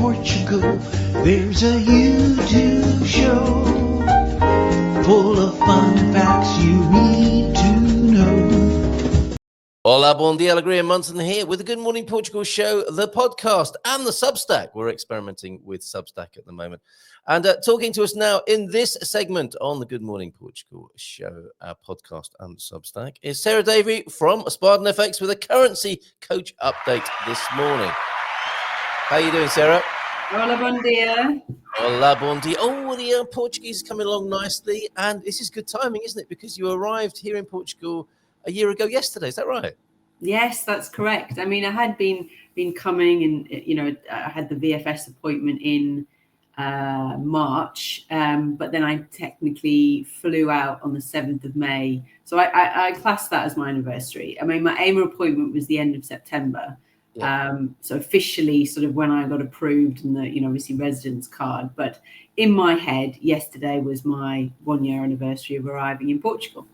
Portugal, there's a YouTube show full of fun facts you need to know. Hola, bon dia, Alegria Munson here with the Good Morning Portugal show, the podcast and the Substack. We're experimenting with Substack at the moment. And talking to us now in this segment on the Good Morning Portugal show, our podcast and Substack, is Sarah Davie from SpartanFX with a currency coach update this morning. How are you doing, Sarah? Hola, bon dia. Hola, bon dia. Oh, the Portuguese is coming along nicely. And this is good timing, isn't it? Because you arrived here in Portugal a year ago yesterday. Is that right? Yes, that's correct. I mean, I had been coming and, you know, I had the VFS appointment in March, but then I technically flew out on the 7th of May. So I classed that as my anniversary. I mean, my AIMA appointment was the end of September. Yeah. So officially sort of when I got approved and the, you know, obviously residence card, but in my head, yesterday was my 1 year anniversary of arriving in Portugal.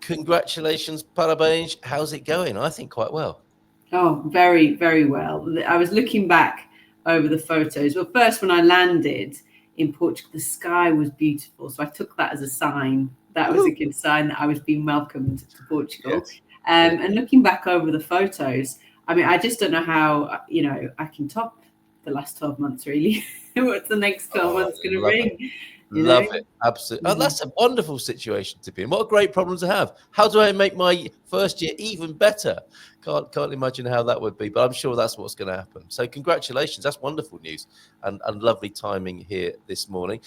Congratulations, parabéns. How's it going? I think quite well. Oh, very, very well. I was looking back over the photos. Well, first, when I landed in Portugal, the sky was beautiful. So I took that as a sign. That was a good sign that I was being welcomed to Portugal. Yes. And looking back over the photos, I mean, I just don't know how, you know, I can top the last 12 months, really. What's the next 12 months going to bring? Love it. Absolutely. Oh, that's a wonderful situation to be in. What a great problem to have. How do I make my first year even better? Can't imagine how that would be, but I'm sure that's what's going to happen. So congratulations. That's wonderful news and lovely timing here this morning.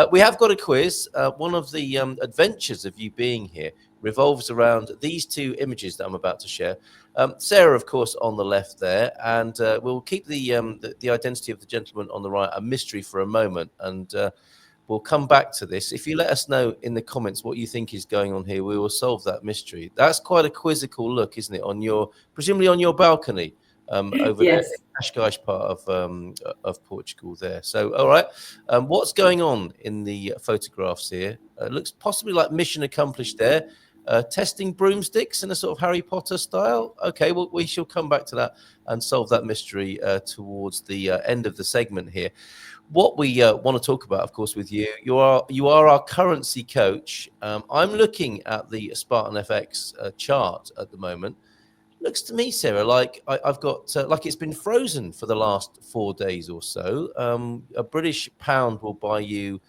We have got a quiz. One of the adventures of you being here revolves around these two images that I'm about to share. Sarah, of course, on the left there, and we'll keep the identity of the gentleman on the right a mystery for a moment, and we'll come back to this. If you let us know in the comments what you think is going on here, we will solve that mystery. That's quite a quizzical look, isn't it? Presumably on your balcony over there, the Cascais part of Portugal there. So, all right, what's going on in the photographs here? It looks possibly like mission accomplished there. Testing broomsticks in a sort of Harry Potter style. Okay, well, we shall come back to that and solve that mystery towards the end of the segment here. What we want to talk about, of course, with you are our currency coach. I'm looking at the SpartanFX chart at the moment. Looks to me, Sarah, like I've got like it's been frozen for the last 4 days or so. A British pound will buy you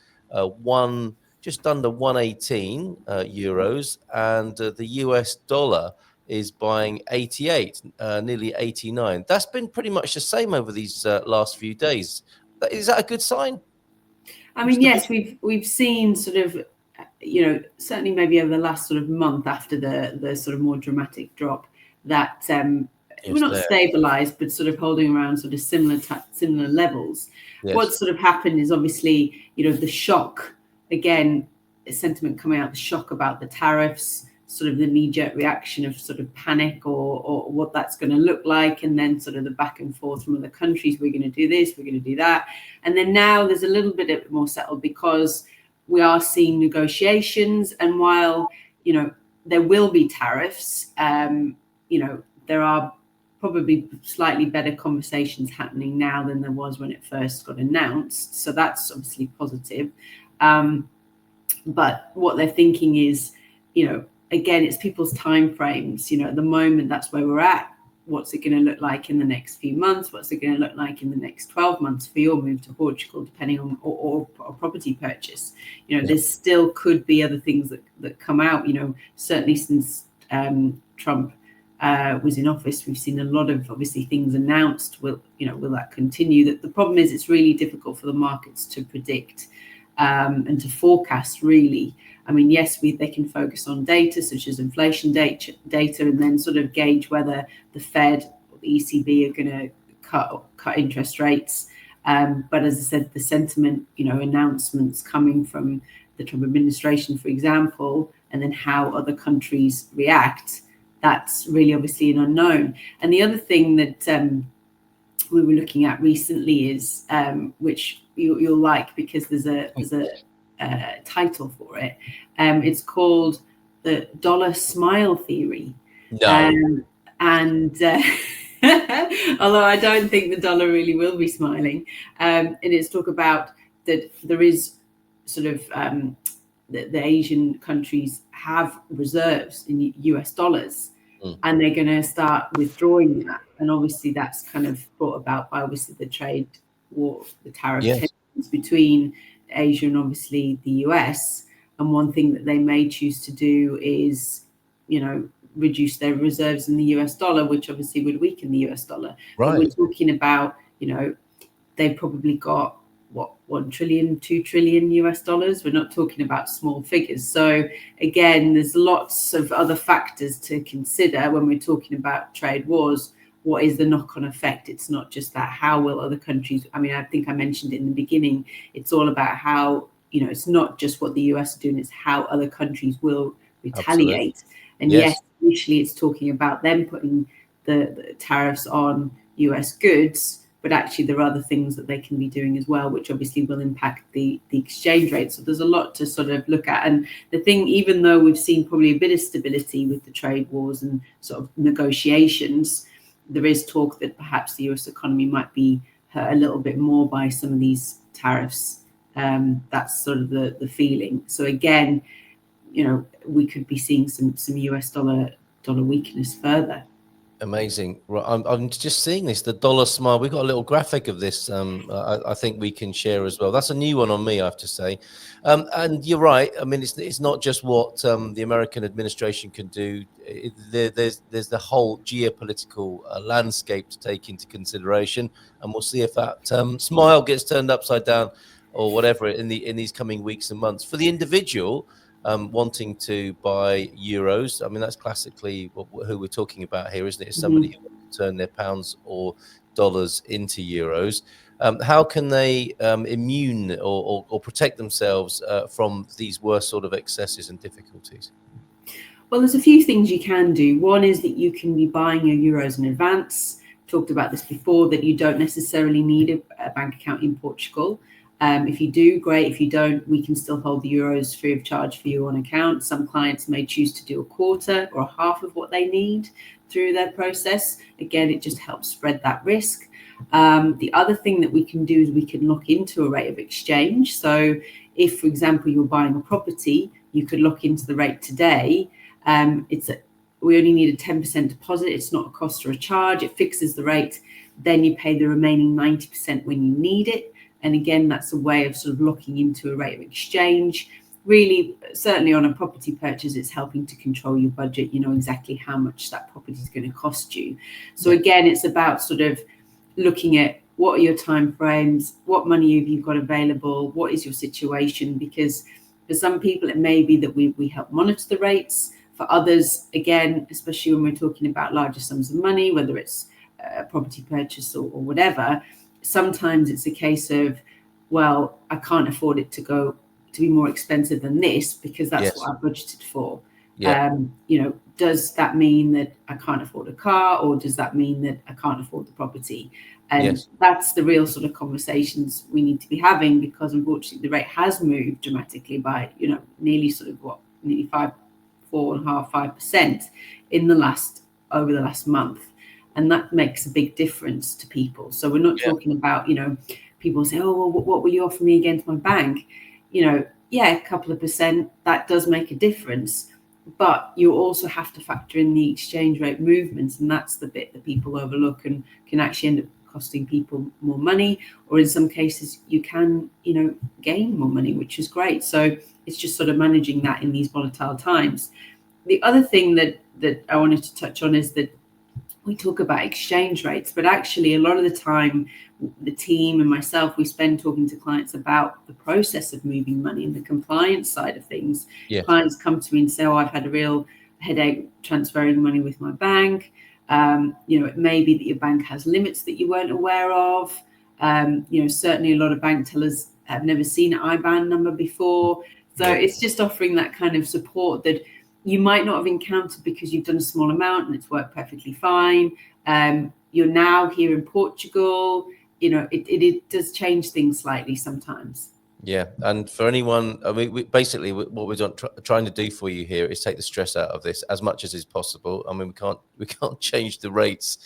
just under 118 euros, and the US dollar is buying 88, nearly 89. That's been pretty much the same over these last few days. Is that a good sign? I mean, yes, we've seen sort of, you know, certainly maybe over the last sort of month after the sort of more dramatic drop that we're not stabilized, but sort of holding around sort of similar levels. Yes. What's sort of happened is obviously, you know, the shock, again, sentiment coming out, the shock about the tariffs, sort of the knee-jerk reaction of sort of panic or what that's going to look like, and then sort of the back and forth from other countries, we're going to do this, we're going to do that. And then now there's a little bit more settled because we are seeing negotiations, and while, you know, there will be tariffs, you know, there are probably slightly better conversations happening now than there was when it first got announced. So that's obviously positive. But what they're thinking is, you know, again, it's people's time frames. You know, at the moment, that's where we're at. What's it going to look like in the next few months? What's it going to look like in the next 12 months for your move to Portugal, depending on or property purchase? You know, there still could be other things that come out. You know, certainly since Trump was in office, we've seen a lot of obviously things announced. Will that continue? The problem is it's really difficult for the markets to predict and to forecast, really. I mean, yes, they can focus on data such as inflation data and then sort of gauge whether the Fed or the ECB are going to cut interest rates. But as I said, the sentiment, you know, announcements coming from the Trump administration, for example, and then how other countries react, that's really obviously an unknown. And the other thing that we were looking at recently is, which you'll like because there's a title for it. It's called the dollar smile theory. No. And Although I don't think the dollar really will be smiling. And it's talk about that there is sort of the Asian countries have reserves in US dollars, and they're going to start withdrawing that. And obviously that's kind of brought about by obviously the trade war, the tariff tensions between Asia and obviously the US. And one thing that they may choose to do is, reduce their reserves in the US dollar, which obviously would weaken the US dollar. Right. But we're talking about, they've probably got 1 trillion, 2 trillion US dollars. We're not talking about small figures. So again, there's lots of other factors to consider when we're talking about trade wars. What is the knock-on effect? It's not just that. How will other countries? I mean, I think I mentioned it in the beginning. It's all about how, it's not just what the US are doing, it's how other countries will retaliate. Absolutely. And yes, initially it's talking about them putting the tariffs on US goods, but actually there are other things that they can be doing as well, which obviously will impact the exchange rate. So there's a lot to sort of look at. And the thing, even though we've seen probably a bit of stability with the trade wars and sort of negotiations, there is talk that perhaps the US economy might be hurt a little bit more by some of these tariffs. That's sort of the feeling. So again, we could be seeing some US dollar weakness further. Amazing. I'm just seeing this, the dollar smile. We've got a little graphic of this. I think we can share as well. That's a new one on me, I have to say. And you're right. I mean, it's not just what the American administration can do. There's the whole geopolitical landscape to take into consideration, and we'll see if that smile gets turned upside down or whatever in these coming weeks and months. For the individual wanting to buy euros, I mean, that's classically who we're talking about here, isn't it? It's somebody who wants to turn their pounds or dollars into euros. How can they immune or protect themselves from these worst sort of excesses and difficulties? Well, there's a few things you can do. One is that you can be buying your euros in advance. Talked about this before, that you don't necessarily need a bank account in Portugal. If you do, great. If you don't, we can still hold the euros free of charge for you on account. Some clients may choose to do a quarter or a half of what they need through their process. Again, it just helps spread that risk. The other thing that we can do is we can lock into a rate of exchange. So if, for example, you're buying a property, you could lock into the rate today. We only need a 10% deposit. It's not a cost or a charge. It fixes the rate. Then you pay the remaining 90% when you need it. And again, that's a way of sort of locking into a rate of exchange. Really, certainly on a property purchase, it's helping to control your budget. You know exactly how much that property is going to cost you. So again, it's about sort of looking at what are your time frames, what money have you got available, what is your situation? Because for some people, it may be that we help monitor the rates. For others, again, especially when we're talking about larger sums of money, whether it's a property purchase or whatever, sometimes it's a case of, well, I can't afford it to be more expensive than this because that's what I budgeted for. Does that mean that I can't afford a car, or does that mean that I can't afford the property? And that's the real sort of conversations we need to be having, because unfortunately the rate has moved dramatically by, nearly sort of nearly 4.5% over the last month. And that makes a big difference to people. So we're not talking about, people say, oh, well, what will you offer me against my bank? A couple of percent, that does make a difference. But you also have to factor in the exchange rate movements. And that's the bit that people overlook and can actually end up costing people more money. Or in some cases, you can, gain more money, which is great. So it's just sort of managing that in these volatile times. The other thing that I wanted to touch on is that we talk about exchange rates, but actually a lot of the time, the team and myself, we spend talking to clients about the process of moving money and the compliance side of things. Clients come to me and say, oh, I've had a real headache transferring money with my bank. It may be that your bank has limits that you weren't aware of. Certainly a lot of bank tellers have never seen an IBAN number before. So it's just offering that kind of support that you might not have encountered because you've done a small amount and it's worked perfectly fine. You're now here in Portugal. It does change things slightly sometimes. Yeah, and for anyone, I mean, basically what we're trying to do for you here is take the stress out of this as much as is possible. I mean, we can't change the rates,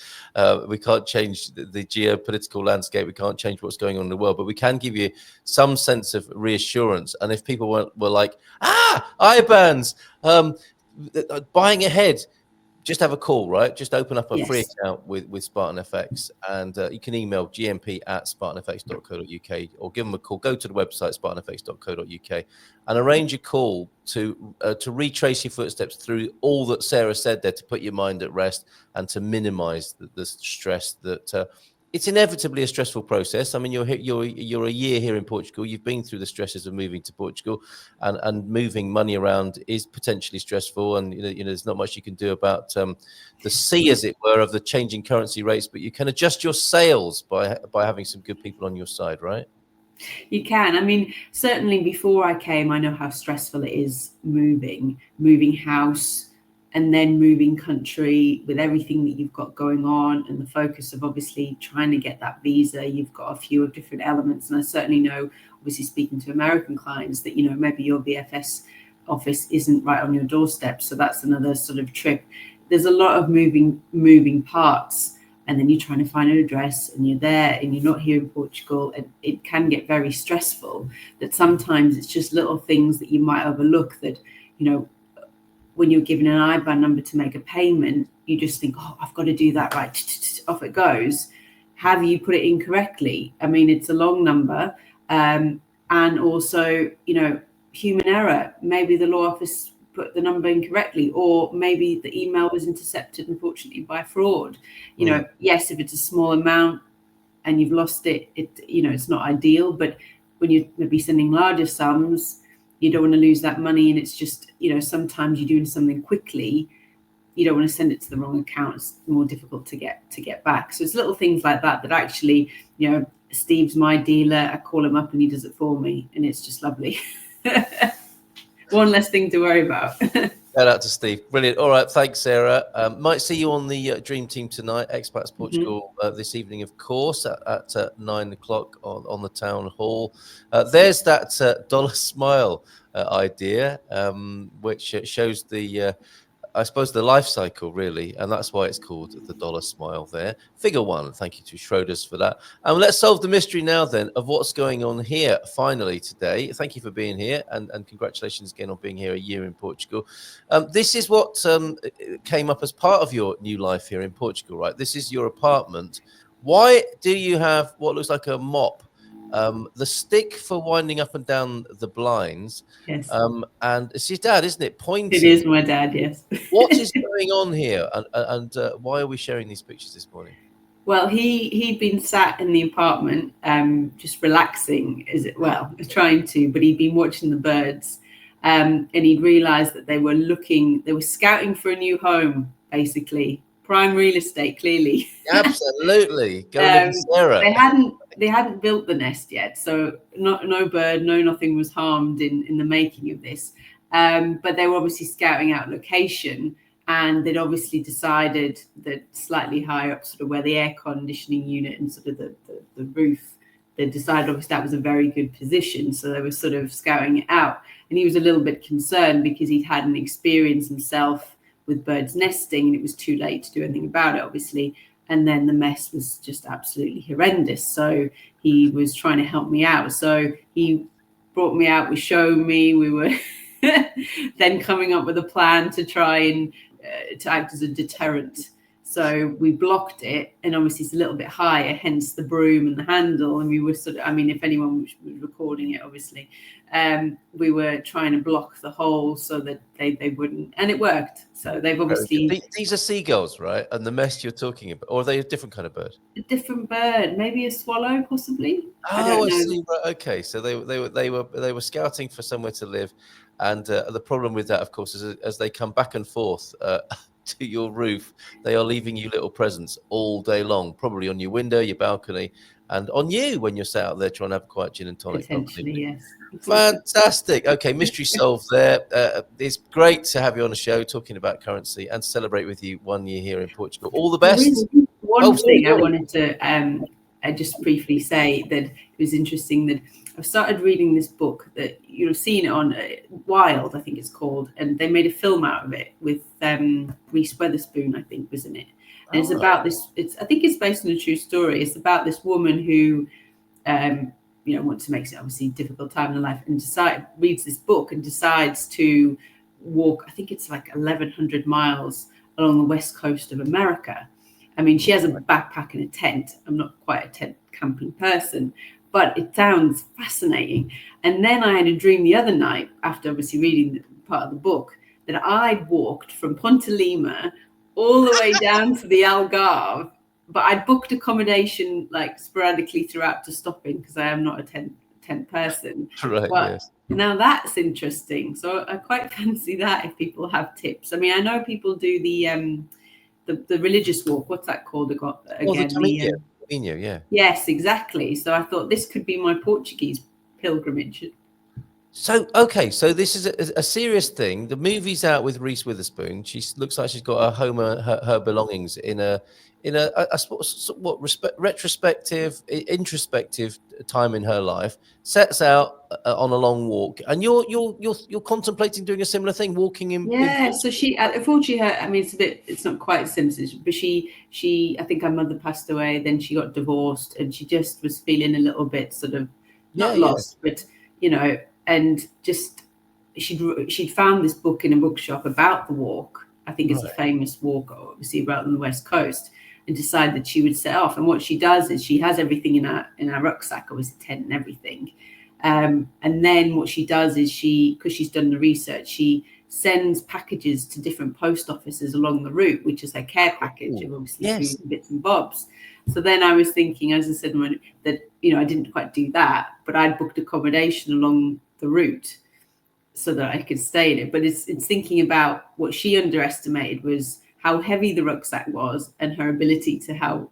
we can't change the geopolitical landscape, we can't change what's going on in the world, but we can give you some sense of reassurance. And if people were like, IBANs, buying ahead, just have a call, right? Just open up a free Yes. account with SpartanFX, and you can email gmp@spartanfx.co.uk or give them a call. Go to the website spartanfx.co.uk and arrange a call to retrace your footsteps through all that Sarah said there, to put your mind at rest and to minimise the stress that. It's inevitably a stressful process. I mean, you're a year here in Portugal. You've been through the stresses of moving to Portugal, and moving money around is potentially stressful. And there's not much you can do about the sea, as it were, of the changing currency rates. But you can adjust your sails by having some good people on your side, right? You can. I mean, certainly before I came, I know how stressful it is moving house, and then moving country with everything that you've got going on, and the focus of obviously trying to get that visa. You've got a few of different elements. And I certainly know, obviously speaking to American clients, that, maybe your VFS office isn't right on your doorstep. So that's another sort of trip. There's a lot of moving parts. And then you're trying to find an address, and you're there, and you're not here in Portugal. And it can get very stressful, that sometimes it's just little things that you might overlook, that, when you're given an IBAN number to make a payment, you just think, oh, I've got to do that, right? Off it goes. Have you put it in correctly? I mean, it's a long number. And also, human error. Maybe the law office put the number incorrectly, or maybe the email was intercepted, unfortunately, by fraud. Yes, if it's a small amount and you've lost it, it's not ideal. But when you're maybe sending larger sums, you don't want to lose that money. And it's just, sometimes you're doing something quickly, you don't want to send it to the wrong account. It's more difficult to get back. So it's little things like that actually, Steve's my dealer. I call him up and he does it for me, and it's just lovely. One less thing to worry about. Shout out to Steve. Brilliant. All right. Thanks, Sarah. Might see you on the Dream Team tonight, Expats Portugal, this evening, of course, at 9 o'clock on the town hall. There's that dollar smile idea, which shows the, I suppose, the life cycle, really. And that's why it's called the dollar smile there. Figure 1. Thank you to Schroders for that. And let's solve the mystery now, then, of what's going on here finally today. Thank you for being here, and congratulations again on being here a year in Portugal. This is what came up as part of your new life here in Portugal, right? This is your apartment. Why do you have what looks like a mop? The stick for winding up and down the blinds. Yes. And it's your dad, isn't it? Pointing. It is my dad, yes. What is going on here? And why are we sharing these pictures this morning? Well, he'd been sat in the apartment, just relaxing, trying to, but he'd been watching the birds, and he'd realised that they were scouting for a new home, basically. Prime real estate, clearly. Absolutely. Go live with Sarah. They hadn't built the nest yet, so no bird, nothing was harmed in the making of this. But they were obviously scouting out location, and they'd obviously decided that slightly higher up, sort of where the air conditioning unit and sort of the roof, they decided obviously that was a very good position. So they were sort of scouting it out, and he was a little bit concerned because he'd had an experience himself with birds nesting, and it was too late to do anything about it, obviously. And then the mess was just absolutely horrendous. So he was trying to help me out. So he brought me out, was showing me. We were then coming up with a plan to try and to act as a deterrent. So we blocked it, and obviously it's a little bit higher, hence the broom and the handle. And we were if anyone was recording it, obviously, we were trying to block the hole so that they wouldn't, and it worked. So they've obviously... These are seagulls, right? And the mest you're talking about, or are they a different kind of bird? A different bird, maybe a swallow, possibly. Oh, I see. Right. Okay, so they were scouting for somewhere to live, and the problem with that, of course, is as they come back and forth to your roof, they are leaving you little presents all day long, probably on your window, your balcony, and on you when you're sat out there trying to have a quiet gin and tonic. Potentially, yes. Fantastic. Okay, mystery solved there. It's great to have you on the show talking about currency and celebrate with you 1 year here in Portugal. All the best. One thing I wanted to I just briefly say that it was interesting that I've started reading this book that you'll have seen it on Wild, I think it's called, and they made a film out of it with Reese Witherspoon, I think, was in it. And it's about this. I think it's based on a true story. It's about this woman who, wants to make it obviously a difficult time in her life, and reads this book and decides to walk. I think it's like 1,100 miles along the west coast of America. I mean, she has a backpack and a tent. I'm not quite a tent camping person, but it sounds fascinating. And then I had a dream the other night, after obviously reading part of the book, that I'd walked from Ponte Lima all the way down to the Algarve, but I'd booked accommodation like sporadically throughout to stopping because I am not a tent person. Right, but yes. Now that's interesting. So I quite fancy that if people have tips. I mean, I know people do the religious walk. What's that called again? The Camino, yeah. Yes, exactly. So I thought this could be my Portuguese pilgrimage. So, okay, so this is a serious thing. The movie's out with Reese Witherspoon. She looks like she's got her home, her belongings in a retrospective, introspective time in her life. Sets out on a long walk, and you're contemplating doing a similar thing, walking in. Yeah. So she, unfortunately, I mean, it's not quite Simpsons, but she, I think her mother passed away. Then she got divorced, and she just was feeling a little bit sort of not lost, but and just she'd found this book in a bookshop about the walk. I think it's a famous walk, obviously, right on the west coast, and decided that she would set off. And what she does is she has everything in her rucksack, obviously tent and everything. And then what she does is because she's done the research, she sends packages to different post offices along the route, which is her care package of obviously food and bits and bobs. So then I was thinking, as I said, that I didn't quite do that, but I'd booked accommodation along the route so that I could stay in it. But it's thinking about what she underestimated was how heavy the rucksack was and her ability to how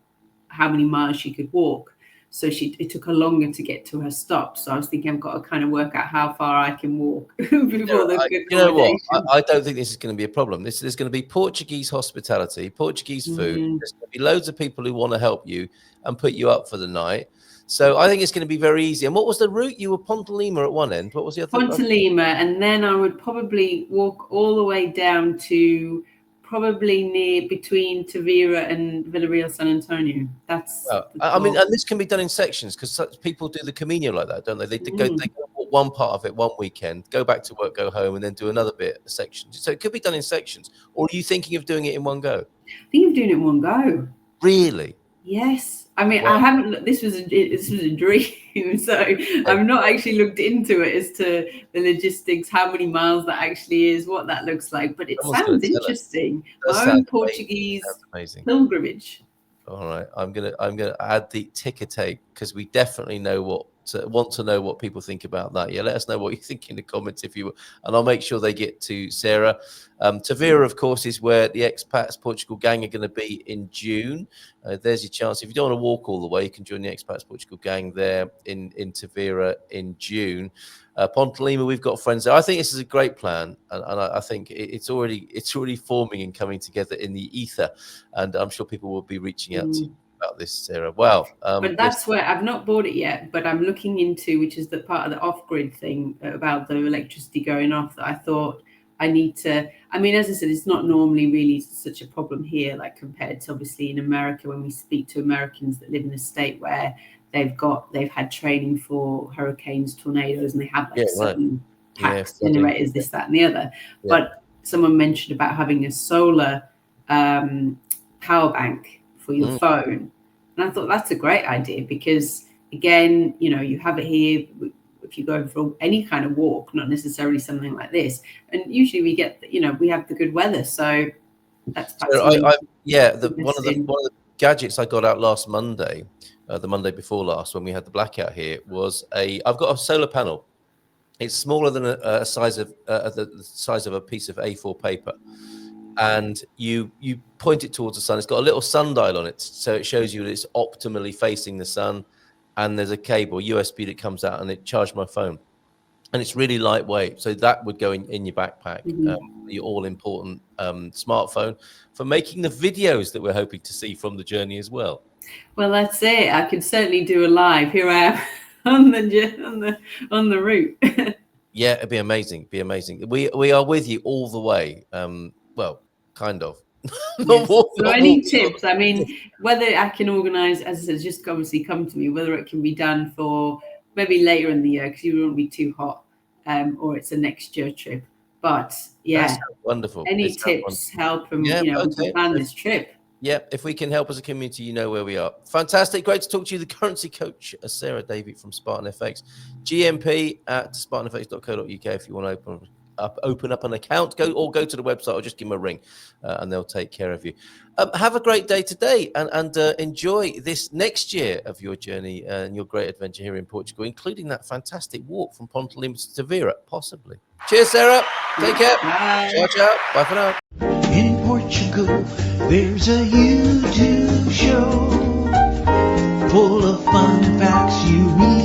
many miles she could walk. So it took her longer to get to her stop. So I was thinking I've got to kind of work out how far I can walk before the you know what? I don't think this is going to be a problem. There's going to be Portuguese hospitality, Portuguese food. There's going to be loads of people who want to help you and put you up for the night. So I think it's going to be very easy. And what was the route? You were Ponte Lima at one end. What was the other? Ponte Lima, and then I would probably walk all the way down to probably between Tavira and Villarreal San Antonio. That's. I mean, and this can be done in sections because people do the Camino like that, don't they? They go one part of it one weekend, go back to work, go home, and then do another bit a section. So it could be done in sections. Or are you thinking of doing it in one go? I think of doing it in one go. Really? Yes. I mean, I haven't. This was a dream, so I've not actually looked into it as to the logistics, how many miles that actually is, what that looks like. But it sounds interesting. My own Portuguese pilgrimage. All right, I'm gonna add the ticker tape because we definitely want to know what people think about that. Yeah, let us know what you think in the comments if you will, and I'll make sure they get to Sarah. Tavira, of course, is where the Expats Portugal gang are going to be in June. There's your chance. If you don't want to walk all the way, you can join the Expats Portugal gang there in Tavira in June. Ponte Lima, we've got friends there. I think this is a great plan, and I think it's already forming and coming together in the ether, and I'm sure people will be reaching out to you about this, Sarah. Wow. But that's where I've not bought it yet, but I'm looking into, which is the part of the off-grid thing about the electricity going off, that I thought I need to. I mean, as I said, it's not normally really such a problem here, like compared to obviously in America, when we speak to Americans that live in a state where they've had training for hurricanes, tornadoes, and they have like certain packs, generators, this, that, and the other. Yeah. But someone mentioned about having a solar power bank for your phone, and I thought that's a great idea because, again, you have it here if you go for any kind of walk, not necessarily something like this. And usually we get, we have the good weather, so that's one of the gadgets I got out last Monday. The Monday before last, when we had the blackout here, was I've got a solar panel. It's smaller than the size of a piece of A4 paper, and you point it towards the sun. It's got a little sundial on it, so it shows you that it's optimally facing the sun. And there's a cable, USB, that comes out, and it charged my phone. And it's really lightweight, so that would go in your backpack, your all-important smartphone, for making the videos that we're hoping to see from the journey as well. Well, that's it. I could certainly do a live. Here I am on the route. Yeah, it'd be amazing. Be amazing. We are with you all the way. Well, kind of. Yes. So any walking tips? I mean, whether I can organise, as I said, just obviously come to me. Whether it can be done for maybe later in the year because you won't be too hot, or it's a next year trip. But yeah, That sounds wonderful. any tips help and Yeah, we can okay. plan this trip. Yeah, if we can help as a community, you know where we are. Fantastic. Great to talk to you. The currency coach, Sarah Davie from SpartanFX, GMP at spartanfx.co.uk if you want to open up an account. Go to the website or just give them a ring and they'll take care of you. Have a great day today and enjoy this next year of your journey and your great adventure here in Portugal, including that fantastic walk from Ponte Lima to Tavira, possibly. Cheers, Sarah. Take care. Bye. Ciao, ciao. Bye for now. In Portugal, there's a YouTube show full of fun facts you need